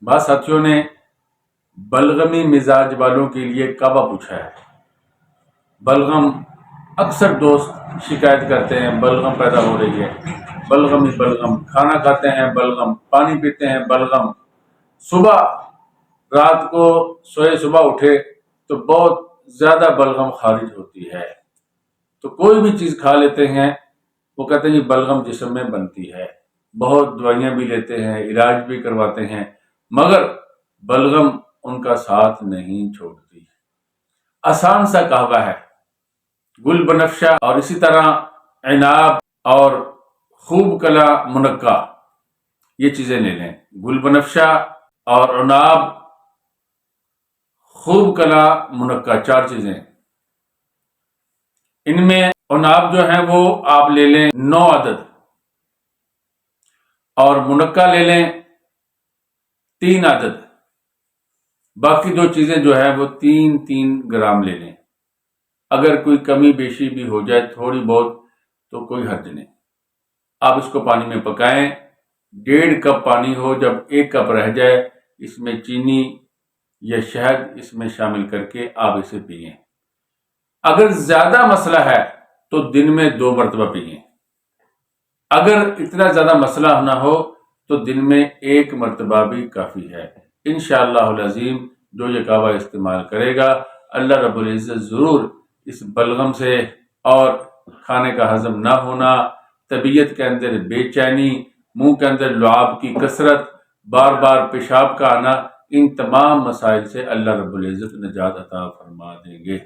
بعض ساتھیوں نے بلغمی مزاج والوں کے لیے کعبہ پوچھا ہے۔ بلغم، اکثر دوست شکایت کرتے ہیں بلغم پیدا ہو رہی ہے، بلغم ہی بلغم، کھانا کھاتے ہیں بلغم، پانی پیتے ہیں بلغم، صبح رات کو سوئے صبح اٹھے تو بہت زیادہ بلغم خارج ہوتی ہے۔ تو کوئی بھی چیز کھا لیتے ہیں، وہ کہتے ہیں یہ بلغم جسم میں بنتی ہے، بہت دوائیاں بھی لیتے ہیں، علاج بھی کرواتے ہیں، مگر بلغم ان کا ساتھ نہیں چھوڑتی۔ آسان سا قہوہ ہے، گل بنفشہ اور اسی طرح عناب اور خوب کلا منقع، یہ چیزیں لے لیں۔ گل بنفشہ اور عناب، خوب کلا منقع، 4 چیزیں۔ ان میں عناب جو ہیں وہ آپ لے لیں 9 عدد، اور منقع لے لیں 3 عدد، باقی 2 چیزیں جو ہے وہ 3 گرام لے لیں۔ اگر کوئی کمی بیشی بھی ہو جائے تھوڑی بہت تو کوئی حرج نہیں۔ آپ اس کو پانی میں پکائیں، 1.5 کپ پانی ہو، جب 1 کپ رہ جائے اس میں چینی یا شہد اس میں شامل کر کے آپ اسے پئیں۔ اگر زیادہ مسئلہ ہے تو دن میں 2 مرتبہ پئیں۔ اگر اتنا زیادہ مسئلہ نہ ہو تو دن میں 1 مرتبہ بھی کافی ہے۔ انشاءاللہ العظیم جو یہ قہوہ استعمال کرے گا، اللہ رب العزت ضرور اس بلغم سے اور کھانے کا ہضم نہ ہونا، طبیعت کے اندر بے چینی، منہ کے اندر لعاب کی کثرت، بار بار پیشاب کا آنا، ان تمام مسائل سے اللہ رب العزت نجات عطا فرما دیں گے۔